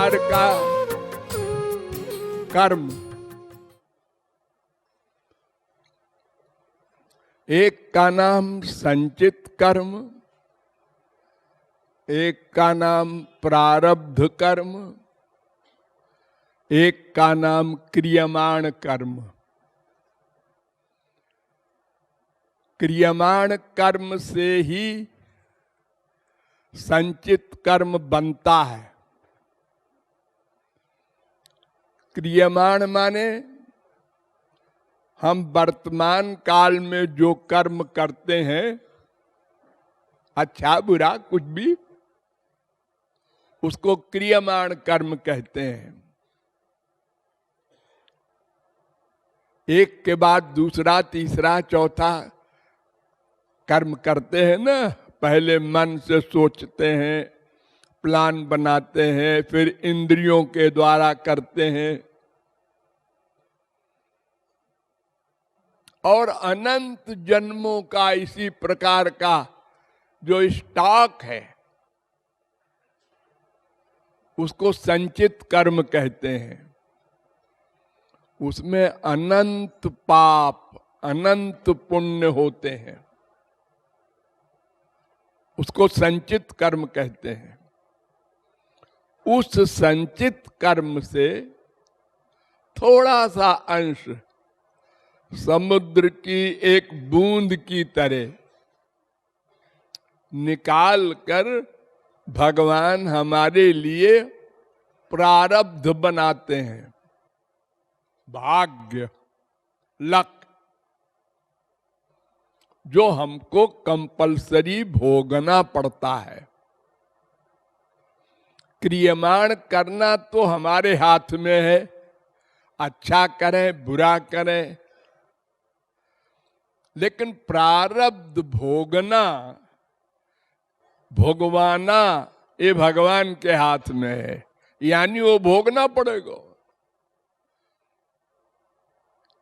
प्रकार का कर्म, एक का नाम संचित कर्म, एक का नाम प्रारब्ध कर्म, एक का नाम क्रियमाण कर्म। क्रियमाण कर्म से ही संचित कर्म बनता है। क्रियमाण माने हम वर्तमान काल में जो कर्म करते हैं, अच्छा बुरा कुछ भी, उसको क्रियमाण कर्म कहते हैं। एक के बाद दूसरा, तीसरा, चौथा कर्म करते हैं ना। पहले मन से सोचते हैं, प्लान बनाते हैं, फिर इंद्रियों के द्वारा करते हैं, और अनंत जन्मों का इसी प्रकार का जो स्टॉक है उसको संचित कर्म कहते हैं। उसमें अनंत पाप, अनंत पुण्य होते हैं, उसको संचित कर्म कहते हैं। उस संचित कर्म से थोड़ा सा अंश समुद्र की एक बूंद की तरह निकाल कर भगवान हमारे लिए प्रारब्ध बनाते हैं, भाग्य, लक, जो हमको कंपलसरी भोगना पड़ता है। क्रियमाण करना तो हमारे हाथ में है, अच्छा करें बुरा करें, लेकिन प्रारब्ध भोगना, भोगवाना, ये भगवान के हाथ में है, यानी वो भोगना पड़ेगा।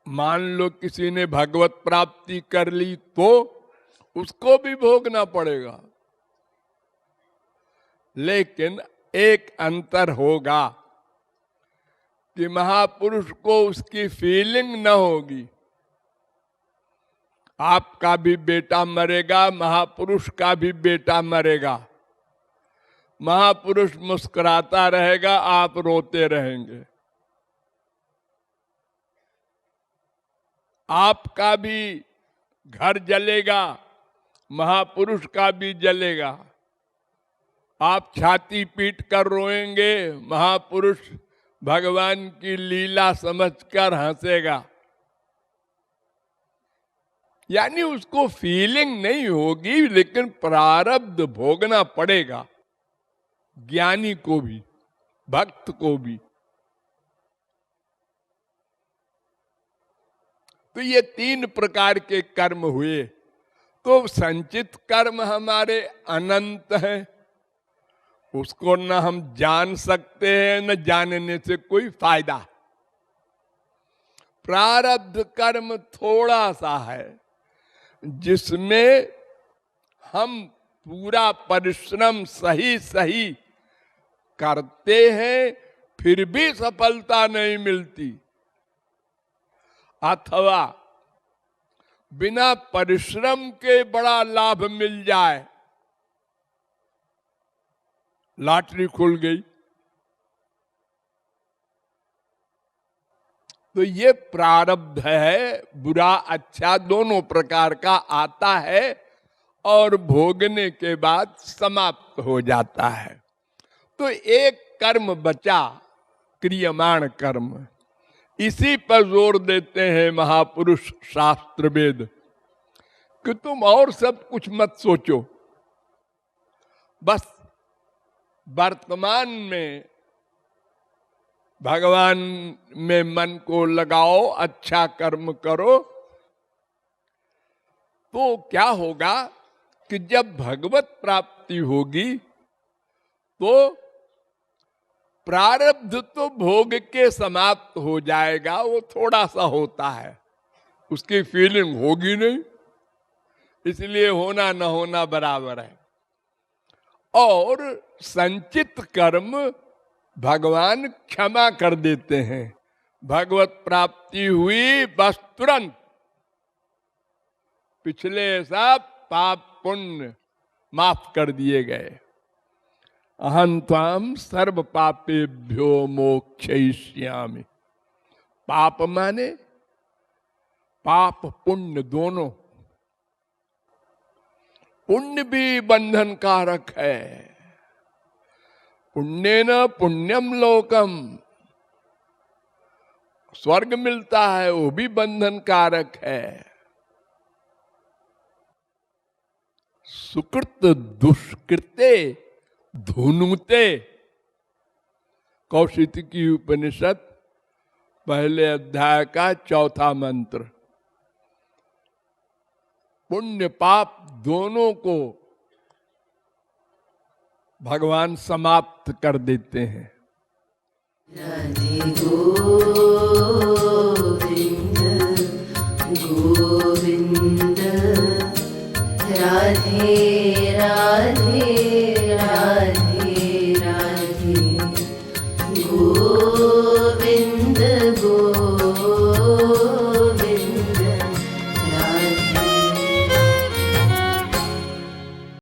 मान लो किसी ने भगवत प्राप्ति कर ली तो उसको भी भोगना पड़ेगा, लेकिन एक अंतर होगा कि महापुरुष को उसकी फीलिंग न होगी। आपका भी बेटा मरेगा, महापुरुष का भी बेटा मरेगा। महापुरुष मुस्कुराता रहेगा, आप रोते रहेंगे। आपका भी घर जलेगा, महापुरुष का भी जलेगा। आप छाती पीट कर रोएंगे, महापुरुष भगवान की लीला समझकर हंसेगा। यानी उसको फीलिंग नहीं होगी, लेकिन प्रारब्ध भोगना पड़ेगा, ज्ञानी को भी, भक्त को भी। तो ये तीन प्रकार के कर्म हुए। तो संचित कर्म हमारे अनंत हैं, उसको न हम जान सकते हैं, न जानने से कोई फायदा। प्रारब्ध कर्म थोड़ा सा है, जिसमें हम पूरा परिश्रम सही सही करते हैं, फिर भी सफलता नहीं मिलती, अथवा बिना परिश्रम के बड़ा लाभ मिल जाए, लॉटरी खुल गई। तो ये प्रारब्ध है, बुरा अच्छा दोनों प्रकार का आता है और भोगने के बाद समाप्त हो जाता है। तो एक कर्म बचा, क्रियमाण कर्म। इसी पर जोर देते हैं महापुरुष शास्त्र वेद कि तुम और सब कुछ मत सोचो, बस वर्तमान में भगवान में मन को लगाओ, अच्छा कर्म करो। तो क्या होगा कि जब भगवत प्राप्ति होगी तो प्रारब्ध तो भोग के समाप्त हो जाएगा, वो थोड़ा सा होता है, उसकी फीलिंग होगी नहीं, इसलिए होना न होना बराबर है। और संचित कर्म भगवान क्षमा कर देते हैं। भगवत प्राप्ति हुई बस तुरंत पिछले सब पाप पुण्य माफ कर दिए गए। अहं त्वाम सर्व पापेभ्यो मोक्षयिष्यामि। पाप माने पाप पुण्य दोनों। पुण्य भी बंधन कारक है। पुण्येन पुण्यम लोकम, स्वर्ग मिलता है, वो भी बंधन कारक है। सुकृत दुष्कृते धुनुते, कौशिकी उपनिषद पहले अध्याय का 4था मंत्र। पुण्य पाप दोनों को भगवान समाप्त कर देते हैं।